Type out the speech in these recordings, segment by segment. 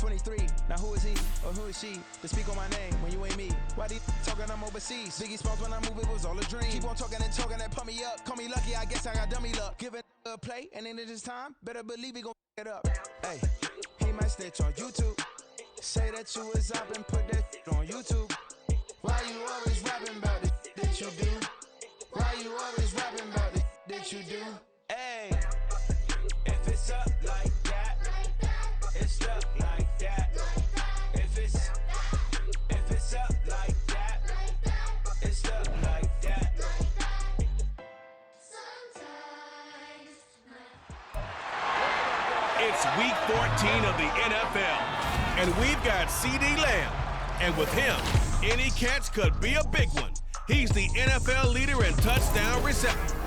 23. Now who is he or who is she to speak on my name when you ain't me? Why these talking I'm overseas? Biggie Smalls when I move it was all a dream. Keep on talking and talking that pump me up. Call me lucky, I guess I got dummy luck. Give it a play and then this time, better believe he gon' it up. Hey, he might snitch on YouTube. Say that you was up and put that on YouTube. Why you always rapping about it that you do? Why you always rapping about it that you do? Hey, if it's up like that, it's up like that. If it's up like that, it's up like that. It's week 14 of the NFL, and we've got CeeDee Lamb. And with him, any catch could be a big one. He's the NFL leader in touchdown reception.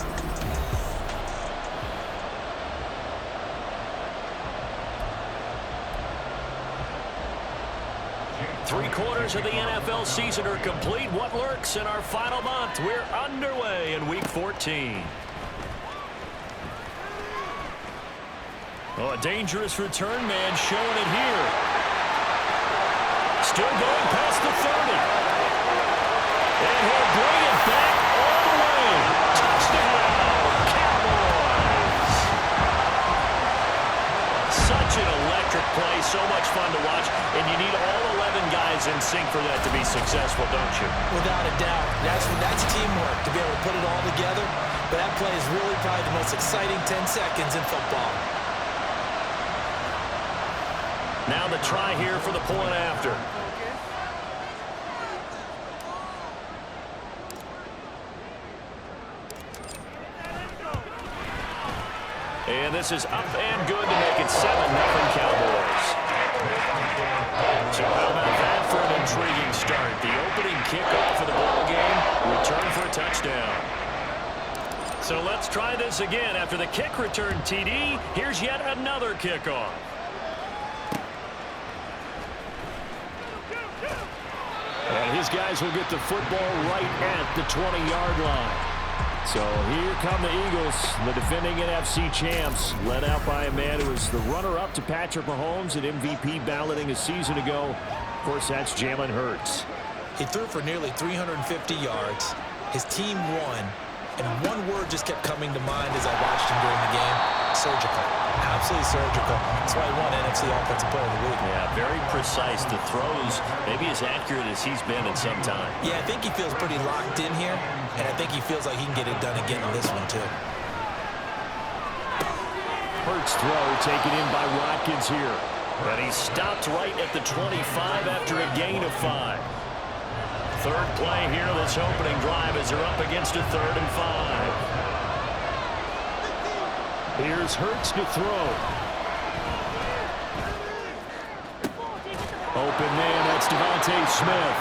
Three-quarters of the NFL season are complete. What lurks in our final month? We're underway in week 14. Oh, a dangerous return man showing it here. Still going past the 30. And he'll bring it back all the way. Touchdown, Cowboys. Such an electric play, so much fun to watch. And you need all 11 guys in sync for that to be successful, don't you? Without a doubt. That's teamwork, to be able to put it all together. But that play is really probably the most exciting 10 seconds in football. Now the try here for the point after. And this is up and good to make it 7-0 Cowboys. So how about that for an intriguing start? The opening kickoff of the ball game, return for a touchdown. So let's try this again. After the kick return TD, here's yet another kickoff. And his guys will get the football right at the 20-yard line. So here come the Eagles, the defending NFC champs, led out by a man who was the runner-up to Patrick Mahomes at MVP balloting a season ago. Of course, that's Jalen Hurts. He threw for nearly 350 yards. His team won. And one word just kept coming to mind as I watched him during the game. Surgical. Absolutely surgical. That's why he won NFC Offensive Player of the Week. Yeah, very precise. The throws maybe as accurate as he's been in some time. Yeah, I think he feels pretty locked in here. And I think he feels like he can get it done again in this one, too. Hurts throw taken in by Watkins here. And he stopped right at the 25 after a gain of 5. Third play here, this opening drive as they're up against a 3rd and 5. Here's Hurts to throw. Open man, that's Devontae Smith.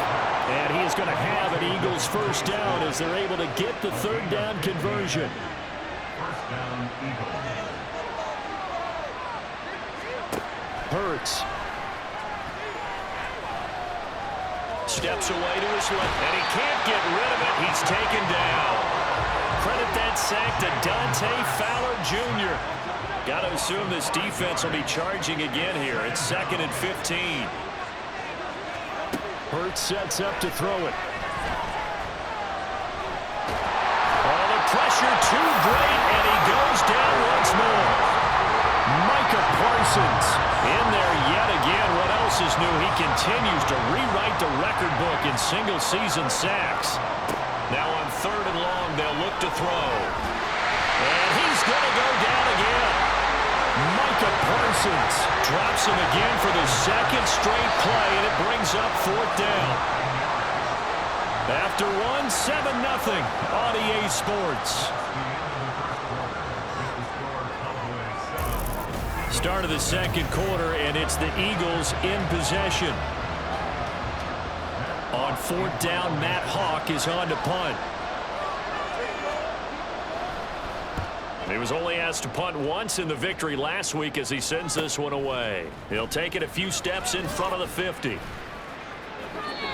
And he is going to have an Eagles first down as they're able to get the 3rd down conversion. First down, Eagles. Hurts. Steps away to his left, and he can't get rid of it. He's taken down. Credit that sack to Dante Fowler Jr. Got to assume this defense will be charging again here. It's 2nd and 15. Hurts sets up to throw it. Oh, the pressure too great, and he goes down once more. Micah Parsons in there yet again. What else is new? He continues to rewrite the record book in single-season sacks. Now on 3rd and long, they'll look to throw. And he's going to go down again. Micah Parsons drops him again for the 2nd straight play, and it brings up 4th down. After one, 7-0 on EA Sports. Start of the 2nd quarter, and it's the Eagles in possession. On 4th down, Matt Hawk is on to punt. He was only asked to punt once in the victory last week as he sends this one away. He'll take it a few steps in front of the 50.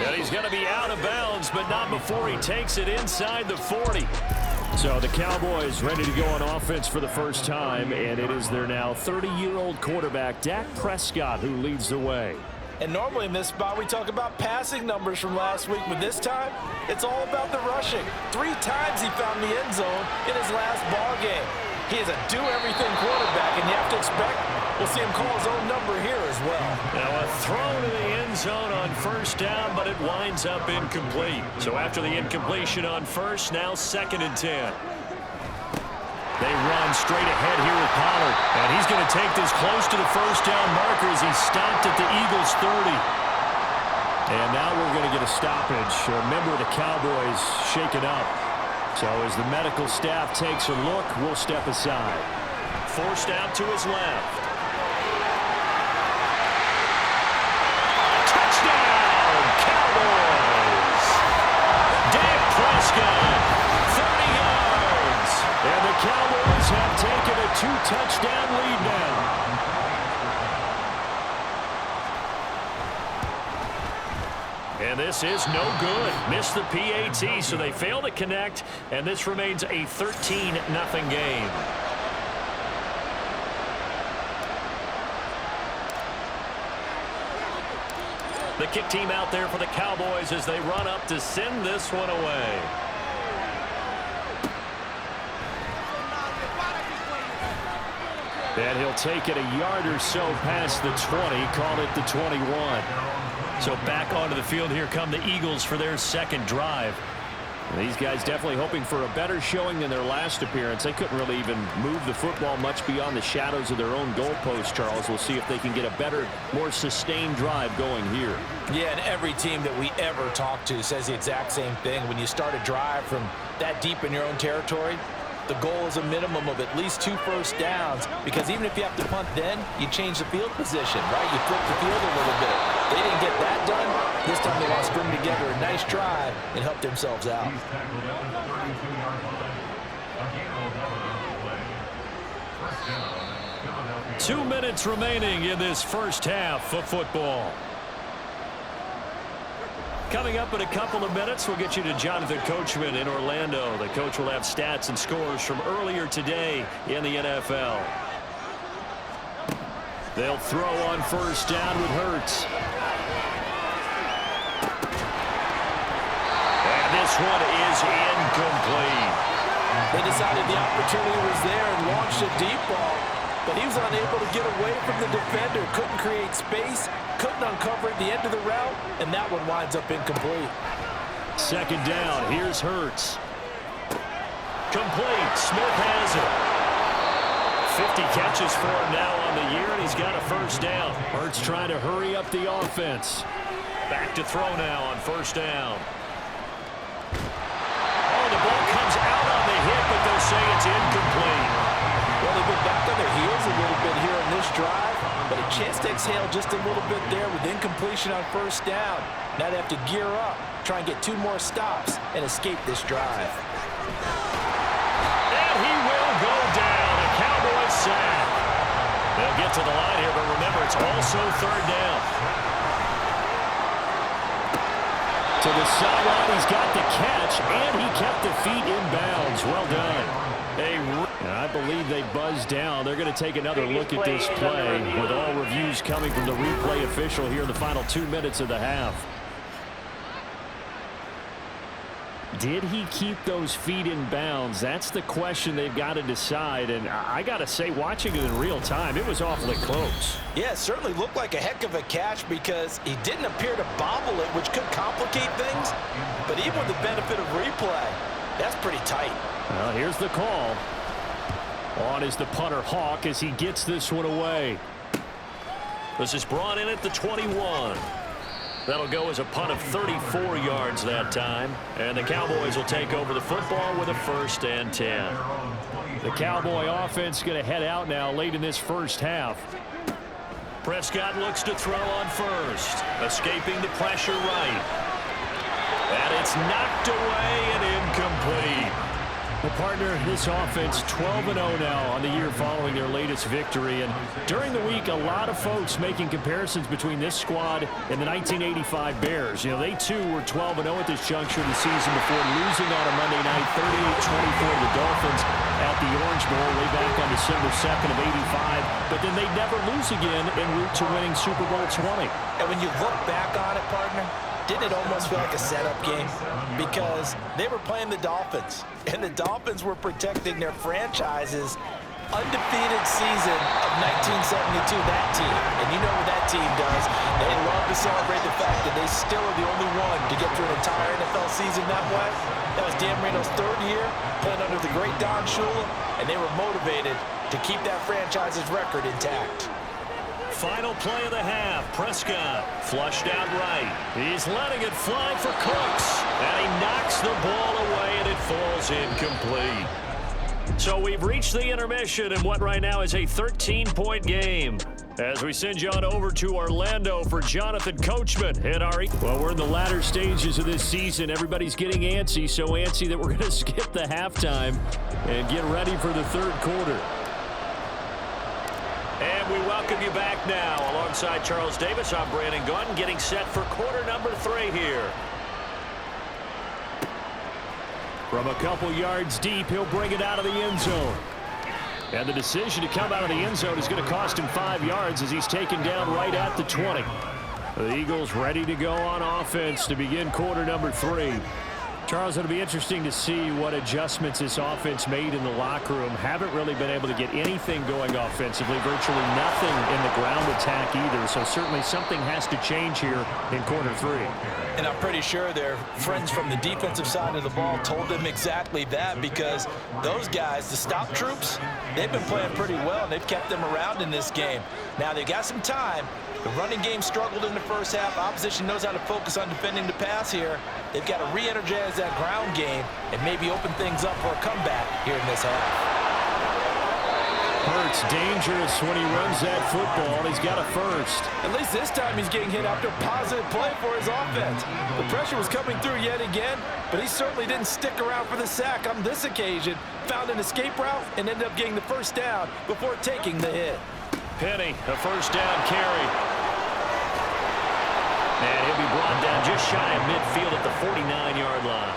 And he's going to be out of bounds, but not before he takes it inside the 40. So the Cowboys ready to go on offense for the first time, and it is their now 30-year-old quarterback, Dak Prescott, who leads the way. And normally in this spot we talk about passing numbers from last week, but this time it's all about the rushing. 3 times he found the end zone in his last ball game. He is a do-everything quarterback, and you have to expect we'll see him call his own number here as well. Now a throw to the end zone on first down, but it winds up incomplete. So after the incompletion on first, now 2nd and 10. They run straight ahead here with Pollard, and he's going to take this close to the first down marker as he's stopped at the Eagles' 30. And now we're going to get a stoppage. A member of the Cowboys shaken up. So as the medical staff takes a look, we'll step aside. Forced out to his left. Touchdown, Cowboys! Dak Prescott, 30 yards. And the Cowboys have taken a 2-touchdown lead now. And this is no good. Missed the PAT, so they fail to connect, and this remains a 13-0 game. The kick team out there for the Cowboys as they run up to send this one away. And he'll take it a yard or so past the 20, call it the 21. So back onto the field here come the Eagles for their second drive. These guys definitely hoping for a better showing than their last appearance. They couldn't really even move the football much beyond the shadows of their own goalpost, Charles. We'll see if they can get a better, more sustained drive going here. Yeah, and every team that we ever talk to says the exact same thing. When you start a drive from that deep in your own territory, the goal is a minimum of at least 2 first downs, because even if you have to punt then, you change the field position, right? You flip the field a little bit. They didn't get that done. This time they want to string together a nice drive and help themselves out. 2 minutes remaining in this first half of football. Coming up in a couple of minutes, we'll get you to Jonathan Coachman in Orlando. The coach will have stats and scores from earlier today in the NFL. They'll throw on first down with Hurts. And this one is incomplete. They decided the opportunity was there and launched a deep ball, but he was unable to get away from the defender. Couldn't create space, couldn't uncover at the end of the route, and that one winds up incomplete. Second down, here's Hurts. Complete, Smith has it. 50 catches for him now on the year, and he's got a first down. Hurts trying to hurry up the offense. Back to throw now on first down. Oh, the ball comes out on the hit, but they'll say it's incomplete. Well, they've been back on their heels a little bit here in this drive, but a chance to exhale just a little bit there with incompletion on first down. Now they have to gear up, try and get 2 more stops, and escape this drive. And he will go down. A Cowboys sack. They'll get to the line here, but remember, it's also third down. To the sideline, he's got the catch, and he kept the feet in bounds. Well done. I believe they buzzed down. They're going to take another look at this play with all reviews coming from the replay official here in the final 2 minutes of the half. Did he keep those feet in bounds? That's the question they've got to decide. And I got to say, watching it in real time, it was awfully close. Yeah, it certainly looked like a heck of a catch because he didn't appear to bobble it, which could complicate things. But even with the benefit of replay, that's pretty tight. Well, here's the call. On is the punter Hawk as he gets this one away. This is brought in at the 21. That'll go as a punt of 34 yards that time. And the Cowboys will take over the football with a 1st and 10. The Cowboy offense going to head out now late in this first half. Prescott looks to throw on first. Escaping the pressure right. And it's knocked away and incomplete. Well, partner, this offense 12-0 now on the year following their latest victory. And during the week, a lot of folks making comparisons between this squad and the 1985 Bears. You know, they too were 12-0 at this juncture of the season before losing on a Monday night 38-24 to the Dolphins at the Orange Bowl way back on December 2nd of '85. But then they'd never lose again en route to winning Super Bowl 20. And when you look back on it, partner, didn't it almost feel like a setup game? Because they were playing the Dolphins, and the Dolphins were protecting their franchise's undefeated season of 1972, that team. And you know what that team does. They love to celebrate the fact that they still are the only one to get through an entire NFL season that way. That was Dan Marino's third year, playing under the great Don Shula, and they were motivated to keep that franchise's record intact. Final play of the half. Prescott flushed out right. He's letting it fly for Cooks. And he knocks the ball away, and it falls incomplete. So we've reached the intermission in what right now is a 13-point game. As we send you on over to Orlando for Jonathan Coachman at our... Well, we're in the latter stages of this season. Everybody's getting antsy, so antsy that we're going to skip the halftime and get ready for the third quarter. And we welcome you back now. Alongside Charles Davis, I'm Brandon Gunn, getting set for quarter number 3 here. From a couple yards deep, he'll bring it out of the end zone. And the decision to come out of the end zone is going to cost him 5 yards as he's taken down right at the 20. The Eagles ready to go on offense to begin quarter number 3. Charles, it'll be interesting to see what adjustments this offense made in the locker room. Haven't really been able to get anything going offensively, virtually nothing in the ground attack either. So certainly something has to change here in quarter 3. And I'm pretty sure their friends from the defensive side of the ball told them exactly that, because those guys, the stop troops, they've been playing pretty well, and they've kept them around in this game. Now, they got some time. The running game struggled in the first half. Opposition knows how to focus on defending the pass here. They've got to re-energize that ground game and maybe open things up for a comeback here in this half. Hurts dangerous when he runs that football. He's got a first. At least this time he's getting hit after a positive play for his offense. The pressure was coming through yet again, but he certainly didn't stick around for the sack on this occasion. Found an escape route and ended up getting the first down before taking the hit. Penny, a first down carry. And he'll be brought down just shy of midfield at the 49-yard line.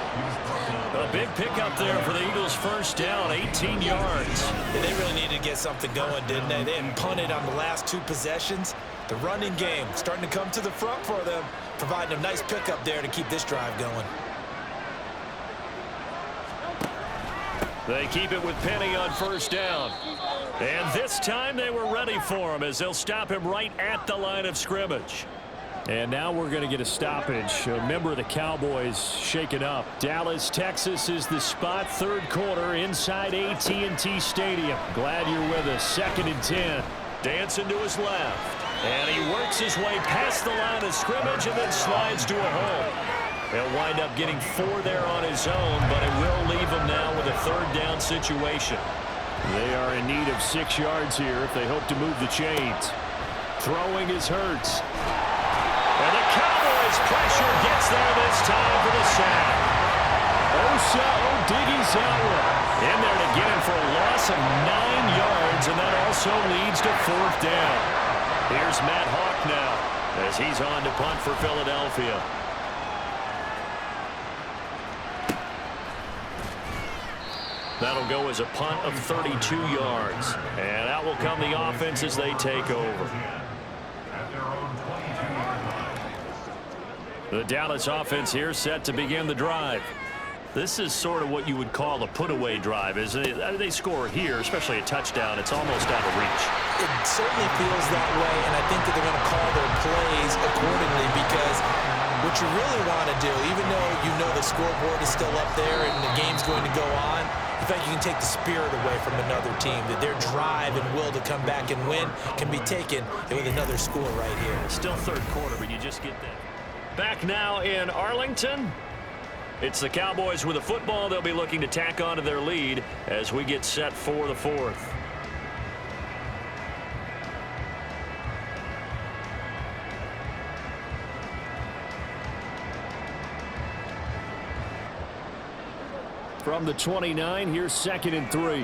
A big pickup there for the Eagles' first down, 18 yards. Yeah, they really needed to get something going, didn't they? They had punted on the last 2 possessions. The running game starting to come to the front for them, providing a nice pickup there to keep this drive going. They keep it with Penny on first down. And this time they were ready for him as they'll stop him right at the line of scrimmage. And now we're going to get a stoppage. A member of the Cowboys shaken up. Dallas, Texas is the spot. Third quarter inside AT&T Stadium. Glad you're with us. 2nd and 10. Dancing to his left. And he works his way past the line of scrimmage and then slides to a hole. He'll wind up getting 4 there on his own, but it will leave him now with a third down situation. They are in need of 6 yards here if they hope to move the chains. Throwing is Hurts. And the Cowboys pressure gets there this time for the sack. Osa Odighi's in there to get him for a loss of 9 yards, and that also leads to 4th down. Here's Matt Hawk now as he's on to punt for Philadelphia. That'll go as a punt of 32 yards. And out will come the offense as they take over. The Dallas offense here set to begin the drive. This is sort of what you would call a put-away drive, isn't it? They score here, especially a touchdown. It's almost out of reach. It certainly feels that way, and I think that they're going to call their plays accordingly, because what you really want to do, even though you know the scoreboard is still up there and the game's going to go on, in fact, you can take the spirit away from another team, that their drive and will to come back and win can be taken with another score right here. Still third quarter, but you just get that. Back now in Arlington. It's the Cowboys with a football. They'll be looking to tack on to their lead as we get set for the 4th. from the 29. Here's 2nd and 3.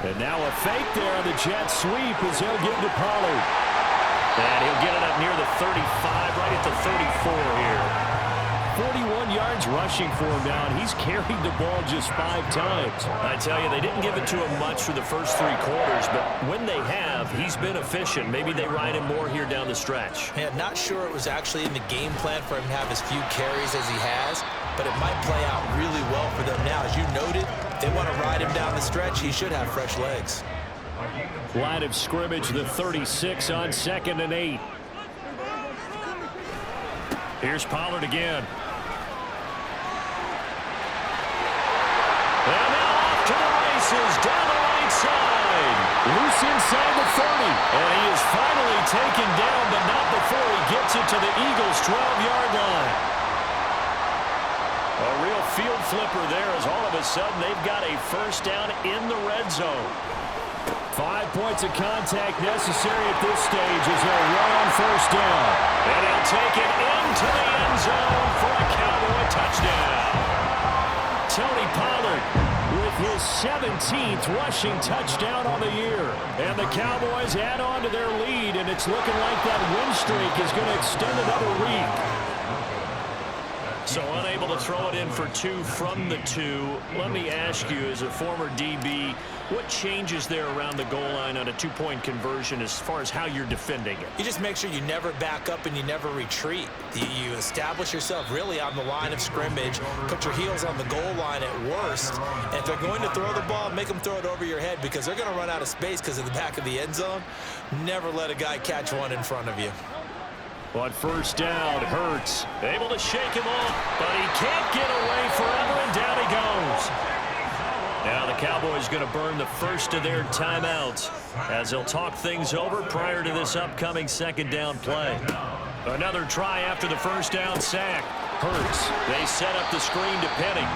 And now a fake there on the jet sweep as he'll give to Pollard. And he'll get it up near the 35, right at the 34 here. 41 yards rushing for him now, and he's carried the ball just 5 times. I tell you, they didn't give it to him much for the first 3 quarters, but when they have, he's been efficient. Maybe they ride him more here down the stretch. Yeah, not sure it was actually in the game plan for him to have as few carries as he has, but it might play out really well for them now. As you noted, if they want to ride him down the stretch, he should have fresh legs. Line of scrimmage, the 36 on 2nd and 8. Here's Pollard again. And now off to the races, down the right side. Loose inside the 30. And he is finally taken down, but not before he gets it to the Eagles' 12-yard line. A real field flipper there as all of a sudden they've got a first down in the red zone. 5 points of contact necessary at this stage as they'll run on first down. And he'll take it into the end zone for a Cowboy touchdown. Tony Pollard with his 17th rushing touchdown on the year. And the Cowboys add on to their lead, and it's looking like that win streak is going to extend another week. So unable to throw it in for 2 from the 2. Let me ask you, as a former DB, what changes there around the goal line on a 2-point conversion as far as how you're defending it? You just make sure you never back up and you never retreat. You establish yourself really on the line of scrimmage, put your heels on the goal line at worst, and if they're going to throw the ball, make them throw it over your head because they're going to run out of space because of the back of the end zone. Never let a guy catch one in front of you. On first down, Hurts Able to shake him off, but he can't get away forever, and down he goes. Now the Cowboys going to burn the first of their timeouts as they'll talk things over prior to this upcoming 2nd down play. Another try after the first down sack. Hurts. They set up the screen to Penny.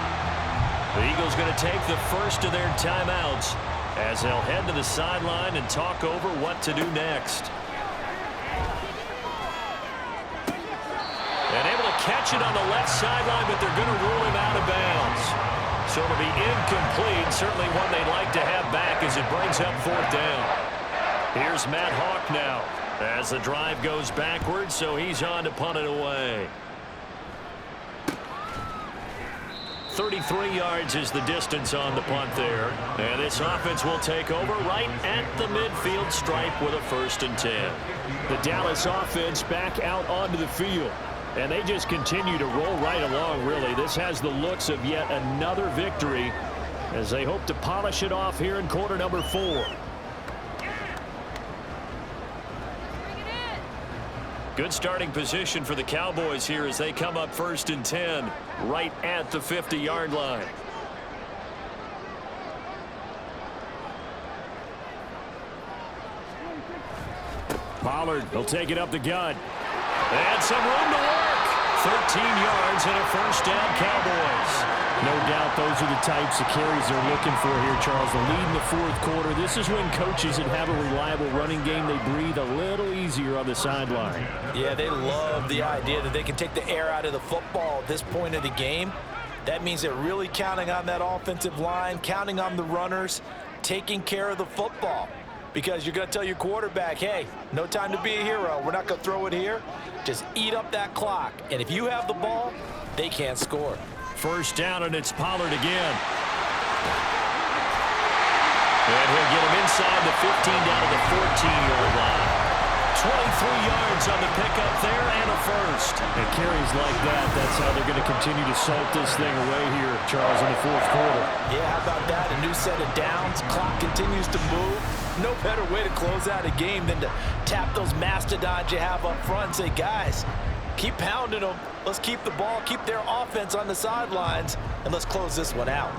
The Eagles going to take the first of their timeouts as they'll head to the sideline and talk over what to do next. And able to catch it on the left sideline, but they're going to rule him out of bounds. So it'll be incomplete, certainly one they'd like to have back as it brings up 4th down. Here's Matt Hawk now as the drive goes backwards, so he's on to punt it away. 33 yards is the distance on the punt there. And this offense will take over right at the midfield stripe with a 1st and 10. The Dallas offense back out onto the field. And they just continue to roll right along, really. This has the looks of yet another victory as they hope to polish it off here in quarter number 4. Good starting position for the Cowboys here as they come up 1st and 10 right at the 50-yard line. Pollard will take it up the gut. And some room to work. 13 yards and a first down, Cowboys. No doubt those are the types of carries they're looking for here, Charles. The lead in the 4th quarter. This is when coaches that have a reliable running game, they breathe a little easier on the sideline. Yeah, they love the idea that they can take the air out of the football at this point of the game. That means they're really counting on that offensive line, counting on the runners, taking care of the football. Because you're going to tell your quarterback, hey, no time to be a hero. We're not going to throw it here. Just eat up that clock. And if you have the ball, they can't score. First down, and it's Pollard again. And he'll get him inside the 15 down to the 14-yard line. 23 yards on the pickup there and a first. And carries like that, that's how they're going to continue to salt this thing away here, Charles, in the 4th quarter. Yeah, how about that? A new set of downs. Clock continues to move. No better way to close out a game than to tap those mastodons you have up front and say, guys, keep pounding them. Let's keep the ball, keep their offense on the sidelines, and let's close this one out.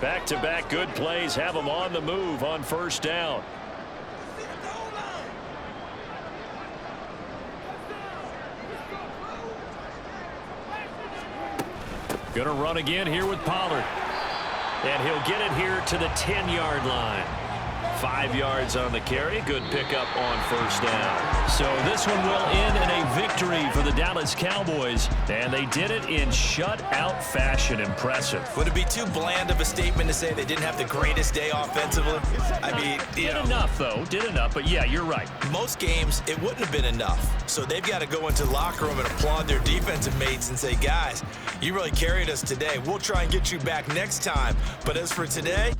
Back-to-back good plays have them on the move on first down. Going to run again here with Pollard. And he'll get it here to the 10-yard line. 5 yards on the carry. Good pickup on first down. So this one will end in a victory for the Dallas Cowboys, and they did it in shutout fashion. Impressive. Would it be too bland of a statement to say they didn't have the greatest day offensively? I mean, did enough, though. Did enough, but yeah, you're right. Most games, it wouldn't have been enough. So they've got to go into the locker room and applaud their defensive mates and say, guys, you really carried us today. We'll try and get you back next time. But as for today...